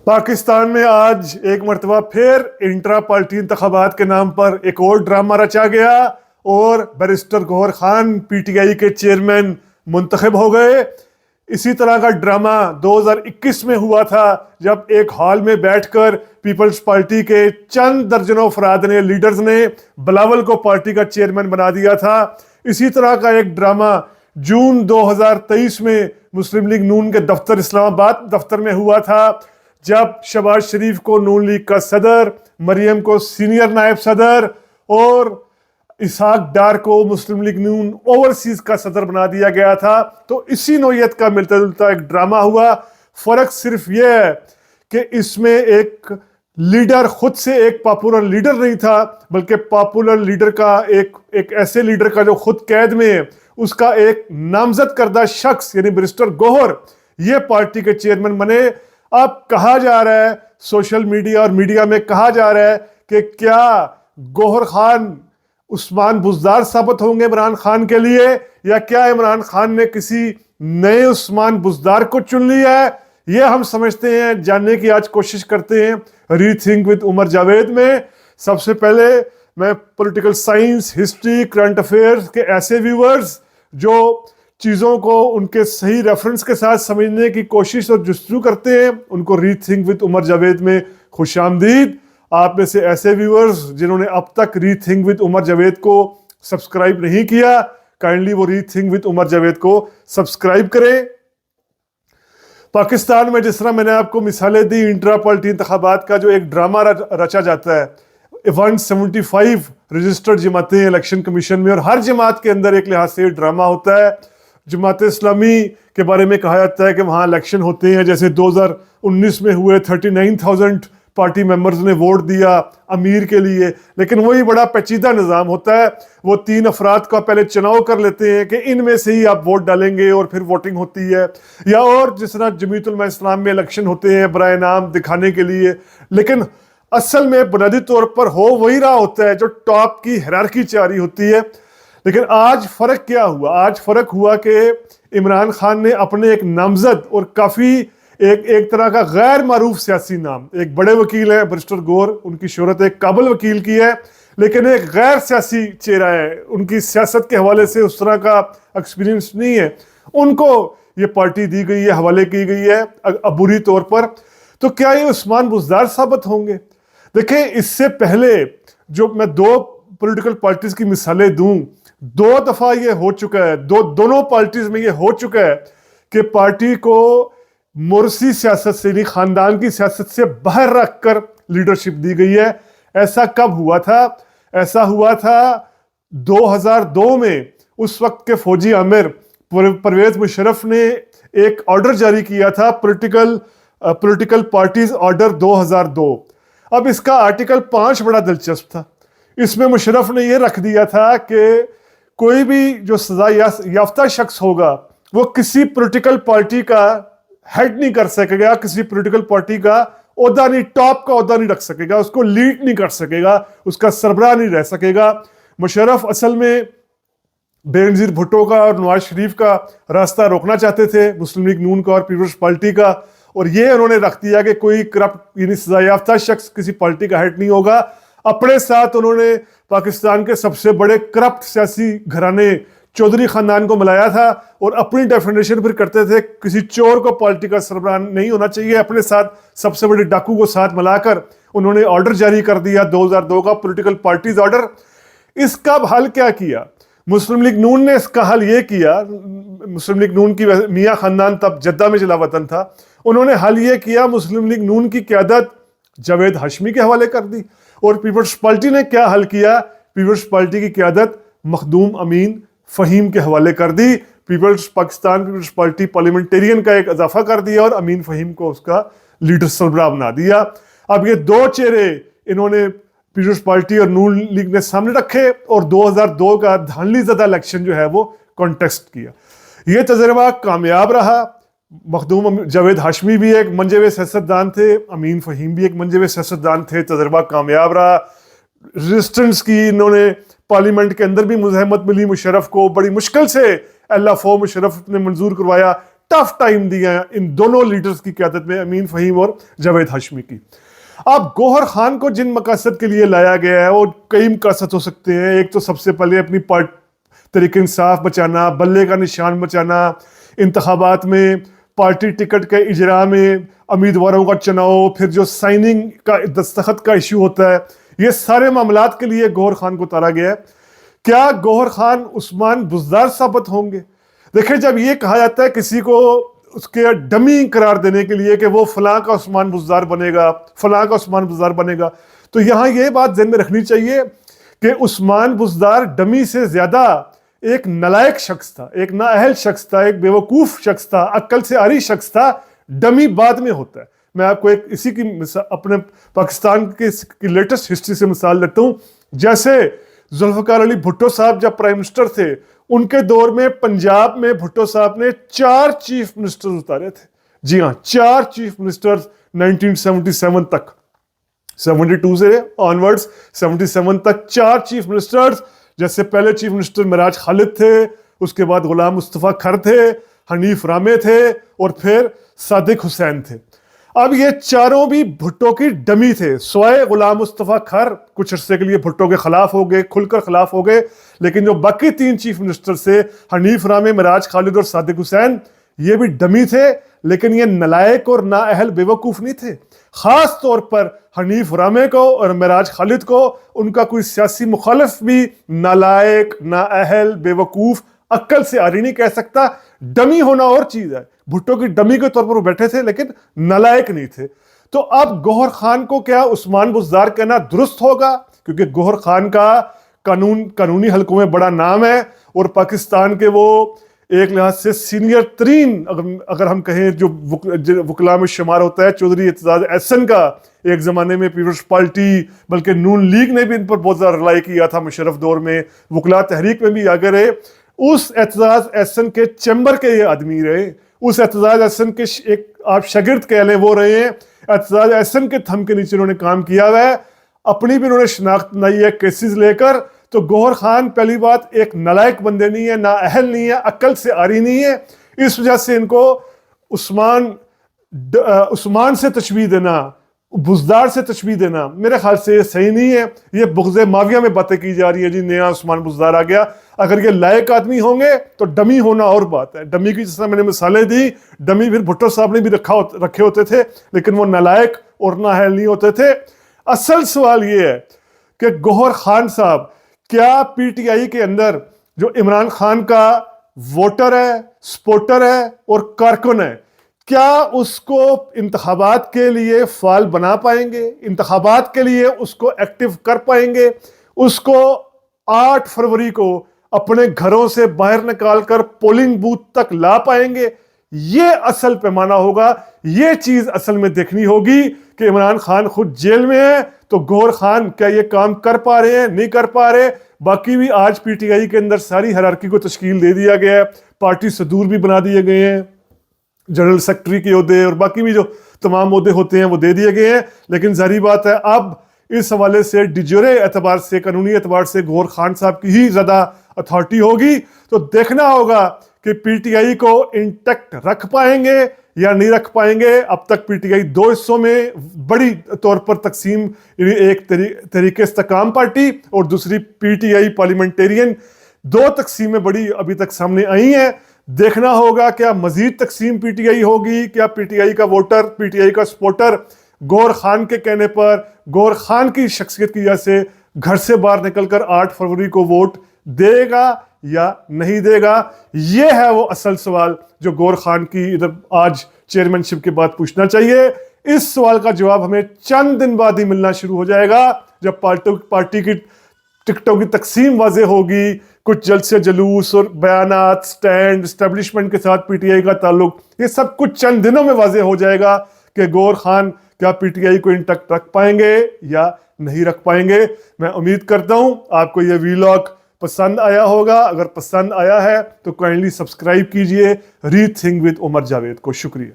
पाकिस्तान में आज एक मरतबा फिर इंट्रा पार्टी इंतखाबात के नाम पर एक और ड्रामा रचा गया और बैरिस्टर गौहर खान पीटीआई के चेयरमैन मुंतखब हो गए। इसी तरह का ड्रामा 2021 में हुआ था जब एक हॉल में बैठकर पीपल्स पार्टी के चंद दर्जनों अफराद ने, लीडर्स ने बिलावल को पार्टी का चेयरमैन बना दिया था। इसी तरह का एक ड्रामा जून 2023 में मुस्लिम लीग नून के दफ्तर इस्लामाबाद दफ्तर में हुआ था जब शहबाज शरीफ को नून लीग का सदर, मरियम को सीनियर नायब सदर और इसहाक डार को मुस्लिम लीग नून ओवरसीज का सदर बना दिया गया था। तो इसी नौयत का मिलता जुलता एक ड्रामा हुआ। फर्क सिर्फ यह है कि इसमें एक लीडर खुद से एक पॉपुलर लीडर नहीं था, बल्कि पॉपुलर लीडर का एक ऐसे लीडर का जो खुद कैद में है, उसका एक नामजद करदा शख्स यानी बैरिस्टर गौहर ये पार्टी के चेयरमैन बने। अब कहा जा रहा है, सोशल मीडिया और मीडिया में कहा जा रहा है कि क्या गौहर खान उस्मान बुज़दार साबित होंगे इमरान खान के लिए, या क्या इमरान खान ने किसी नए उस्मान बुज़दार को चुन लिया है। ये हम समझते हैं, जानने की आज कोशिश करते हैं रीथिंक विद उमर जावेद में। सबसे पहले मैं political science, history, current affairs के ऐसे व्यूअर्स जो चीज़ों को उनके सही रेफरेंस के साथ समझने की कोशिश और जुस्तजू करते हैं, उनको रीथिंक विद उमर जावेद में खुशामदीद। आप में से ऐसे व्यूअर्स जिन्होंने अब तक रीथिंक विद उमर जावेद को सब्सक्राइब नहीं किया, काइंडली वो रीथिंक विद उमर जावेद को सब्सक्राइब करें। पाकिस्तान में जिस तरह मैंने आपको मिसालें दी, इंट्रा पार्टी इंतखाबात का जो एक ड्रामा रचा जाता है, 175 रजिस्टर्ड जमातें इलेक्शन कमीशन में, और हर जमात के अंदर एक लिहाज से ड्रामा होता है। जमात इस्लामी के बारे में कहा जाता है कि वहाँ इलेक्शन होते हैं, जैसे 2019 में हुए 39,000 पार्टी मेंबर्स ने वोट दिया अमीर के लिए, लेकिन वही बड़ा पेचीदा निज़ाम होता है। वो 3 अफराद का पहले चुनाव कर लेते हैं कि इनमें से ही आप वोट डालेंगे और फिर वोटिंग होती है। या और जिस तरह जमीयत उलमा इस्लाम में इलेक्शन होते हैं बराए नाम दिखाने के लिए, लेकिन असल में बुनियादी तौर पर हो वही रहा होता है जो टॉप की हायरार्की जारी होती है। लेकिन आज फ़र्क क्या हुआ? आज फ़र्क हुआ कि इमरान खान ने अपने एक नामजद और काफ़ी एक तरह का गैर मारूफ सियासी नाम, एक बड़े वकील हैं बैरिस्टर गौहर, उनकी शोहरत एक काबिल वकील की है, लेकिन एक गैर सियासी चेहरा है, उनकी सियासत के हवाले से उस तरह का एक्सपीरियंस नहीं है, उनको ये पार्टी दी गई है, हवाले की गई है अबूरी तौर पर। तो क्या ये उस्मान बुज़दार साबित होंगे? देखें, इससे पहले जो मैं 2 पॉलिटिकल पार्टीज की मिसालें दूं, 2 दफ़ा ये हो चुका है, दोनों पार्टीज में ये हो चुका है कि पार्टी को मोरसी सियासत से नहीं, खानदान की सियासत से बाहर रखकर लीडरशिप दी गई है। ऐसा कब हुआ था? ऐसा हुआ था 2002 में। उस वक्त के फौजी आमिर परवेज मुशर्रफ ने एक ऑर्डर जारी किया था, पॉलिटिकल पार्टीज ऑर्डर 2002। अब इसका आर्टिकल 5 बड़ा दिलचस्प था। इसमें मुशर्रफ ने यह रख दिया था कि कोई भी जो सजा याफ्ता शख्स होगा वो किसी पॉलिटिकल पार्टी का हेड नहीं कर सकेगा, किसी पॉलिटिकल पार्टी का ओहदा नहीं, टॉप का ओहदा नहीं रख सकेगा, उसको लीड नहीं कर सकेगा, उसका सरबराह नहीं रह सकेगा। मुशर्रफ असल में बेनज़ीर भुट्टो का और नवाज शरीफ का रास्ता रोकना चाहते थे, मुस्लिम लीग नून का और पीपल्स पार्टी का, और ये उन्होंने रख दिया कि कोई करप्ट यानी सजा याफ्ता शख्स किसी पार्टी का हेड नहीं होगा। अपने साथ उन्होंने पाकिस्तान के सबसे बड़े करप्ट सियासी घराने चौधरी खानदान को मिलाया था और अपनी डेफिनेशन फिर करते थे किसी चोर को पार्टी का सरबराह नहीं होना चाहिए। अपने साथ सबसे बड़े डाकू को साथ मिलाकर उन्होंने ऑर्डर जारी कर दिया 2002 का पॉलिटिकल पार्टीज ऑर्डर। इसका हल क्या किया? मुस्लिम लीग नून ने इसका हल ये किया, मुस्लिम लीग नून की मियाँ खानदान तब जद्दा में जला वतन था, उन्होंने हल ये किया, मुस्लिम लीग नून की क़यादत जावेद हाशमी के हवाले कर दी। और पीपल्स पार्टी ने क्या हल किया? पीपल्स पार्टी की क़यादत मखदूम अमीन फ़हीम के हवाले कर दी। पाकिस्तान पीपल्स पार्टी पार्लियामेंटेरियन का एक इजाफा कर दिया और अमीन फ़हीम को उसका लीडर सरबराह बना दिया। अब ये 2 चेहरे इन्होंने पीपल्स पार्टी और नून लीग ने सामने रखे और 2002 का धांधली ज़दा इलेक्शन जो है वो कॉन्टेस्ट किया। ये तजर्बा कामयाब रहा। मखदूम जावेद हाशमी भी एक मंजे हुए सियासतदान थे, अमीन फ़हीम भी एक मंजे हुए सियासतदान थे, तजर्बा कामयाब रहा। रेजिस्टेंस की इन्होंने, पार्लियामेंट के अंदर भी मुज़ाहमत मिली मुशर्रफ को, बड़ी मुश्किल से LFO मुशर्रफ ने मंजूर करवाया, टफ टाइम दिया है इन दोनों लीडर्स की क़यादत में, अमीन फ़हीम और जावेद हाशमी की। अब गौहर खान को जिन मकसद के लिए लाया गया है वो कई मकसद हो सकते हैं। एक तो सबसे पहले अपनी तहरीक इंसाफ बचाना, बल्ले का निशान बचाना, इंतखाबात में पार्टी टिकट के इजरा में उम्मीदवारों का चुनाव, फिर जो साइनिंग का दस्तखत का इशू होता है, ये सारे मामलात के लिए गौहर खान को उतारा गया है। क्या गौहर खान उस्मान बुज़दार साबित होंगे? देखिए, जब ये कहा जाता है किसी को उसके डमी करार देने के लिए कि वो फलां का उस्मान बुज़दार बनेगा, फलां का उस्मान बुज़दार बनेगा, तो यहाँ ये बात ज़हन में रखनी चाहिए कि उस्मान बुज़दार डमी से ज़्यादा एक नलायक शख्स था, एक नाअहल शख्स था, एक बेवकूफ़ शख्स था, अक्ल से आरी शख्स था। डमी बाद में होता है। मैं आपको एक इसी की अपने पाकिस्तान की लेटेस्ट हिस्ट्री से मिसाल लेता हूँ। जैसे जुल्फ़िकार अली भुट्टो साहब जब प्राइम मिनिस्टर थे, उनके दौर में पंजाब में भुट्टो साहब ने 4 चीफ मिनिस्टर उतारे थे। जी हाँ, 4 चीफ मिनिस्टर 1977 तक, 72 से ऑनवर्ड्स 77 तक 4 चीफ मिनिस्टर्स। जैसे पहले चीफ मिनिस्टर मिराज खालिद थे, उसके बाद गुलाम मुस्तफ़ा खर थे, हनीफ रामे थे और फिर सादिक हुसैन थे। अब ये चारों भी भुट्टो की डमी थे, स्वाए गुलाम मुस्तफ़ा खर कुछ अरसे के लिए भुट्टो के खिलाफ हो गए, खुलकर खिलाफ हो गए, लेकिन जो बाकी 3 चीफ मिनिस्टर से हनीफ रामे, मिराज खालिद और सादिक हुसैन, ये भी डमी थे, लेकिन ये नलायक और नाअहल बेवकूफ़ नहीं थे। ख़ास तौर पर हनीफ रामे को और मिराज खालिद को उनका कोई सियासी मुखालिफ भी नालायक, नाअहल, बेवकूफ़, अक्ल से आरी नहीं कह सकता। डमी होना और चीज़ है। भुट्टो की डमी के तौर पर वो बैठे थे, लेकिन नालायक नहीं थे। तो अब गौहर खान को क्या उस्मान बुज़दार कहना दुरुस्त होगा? क्योंकि गौहर खान का कानूनी हलकों में बड़ा नाम है और पाकिस्तान के वो एक लिहाज से सीनियर तरीन, अगर हम कहें, जो वकला में शुमार होता है। चौधरी एतजाज एहसन का एक ज़माने में पीपल्स पार्टी, बल्कि नून लीग ने भी इन पर बहुत ज़्यादा रिलाई किया था मुशर्रफ दौर में, वकला तहरीक में भी आगे रहे। उस एतजाज एहसन के चैम्बर के ये आदमी रहे, उस एतजाज एहसन के एक आप शागिर्द कह लें वो रहे हैं। एतजाज एहसन के थंब के नीचे उन्होंने काम किया हुआ है, अपनी भी उन्होंने शनाख्त बनाई है केसेस लेकर। तो गौहर खान पहली बात एक नलायक बंदे नहीं है, ना अहल नहीं है, अक्ल से आरी नहीं है। इस वजह से इनको उस्मान से तशबीह देना, बुज़दार से तशबीह देना मेरे ख्याल से ये सही नहीं है। ये बुग़्ज़े माविया में बातें की जा रही है, जी नया उस्मान बुज़दार आ गया। अगर ये लायक आदमी होंगे तो डमी होना और बात है। डमी की जिस तरह मैंने मिसालें दी, डमी फिर भुट्टो साहब ने भी रखे होते थे, लेकिन वो नालायक और नाअहल नहीं होते थे। असल सवाल ये है कि गौहर खान साहब क्या पीटीआई के अंदर जो इमरान खान का वोटर है, सपोर्टर है और कारकुन है, क्या उसको इंतखाबात के लिए फाल बना पाएंगे? इंतखाबात के लिए उसको एक्टिव कर पाएंगे? उसको 8 फरवरी को अपने घरों से बाहर निकालकर पोलिंग बूथ तक ला पाएंगे? ये असल पैमाना होगा। ये चीज असल में देखनी होगी कि इमरान खान खुद जेल में है, तो गौहर खान क्या ये काम कर पा रहे हैं, नहीं कर पा रहे? बाकी भी आज पीटीआई के अंदर सारी हायरार्की को तश्कील दे दिया गया है, पार्टी सदूर भी बना दिए गए हैं, जनरल सेक्रेटरी के ओहदे और बाकी भी जो तमाम ओहदे होते हैं वो दे दिए गए हैं। लेकिन जाहिर बात है अब इस हवाले से डिजोरे एतबार से, कानूनी एतबार से गौहर खान साहब की ही ज़्यादा अथॉरिटी होगी। तो देखना होगा कि पीटीआई को इंटैक्ट रख पाएंगे या नहीं रख पाएंगे। अब तक पीटीआई 2 हिस्सों में बड़ी तौर पर तकसीम, एक तहरीक इस्तेकाम पार्टी और दूसरी पीटीआई पार्लियामेंटेरियन, 2 तकसीमें बड़ी अभी तक सामने आई हैं। देखना होगा क्या मजीद तकसीम पीटीआई होगी, क्या पीटीआई का वोटर, पीटीआई का सपोर्टर गौहर खान के कहने पर, गौहर खान की शख्सियत की वजह से घर से बाहर निकलकर 8 फरवरी को वोट देगा या नहीं देगा? ये है वो असल सवाल जो गौहर खान की इधर आज चेयरमैनशिप के बाद पूछना चाहिए। इस सवाल का जवाब हमें चंद दिन बाद ही मिलना शुरू हो जाएगा, जब पार्टी की टिकटों की तकसीम वाज़े होगी, कुछ जल्द से जुलूस और बयानात, स्टैंड, एस्टेब्लिशमेंट के साथ पीटीआई का ताल्लुक, ये सब कुछ चंद दिनों में वाज़े हो जाएगा कि गौहर खान क्या पीटीआई को इंटैक्ट रख पाएंगे या नहीं रख पाएंगे। मैं उम्मीद करता हूं आपको ये वीलॉग पसंद आया होगा। अगर पसंद आया है तो काइंडली सब्सक्राइब कीजिए रीथिंक विद उमर जावेद को। शुक्रिया।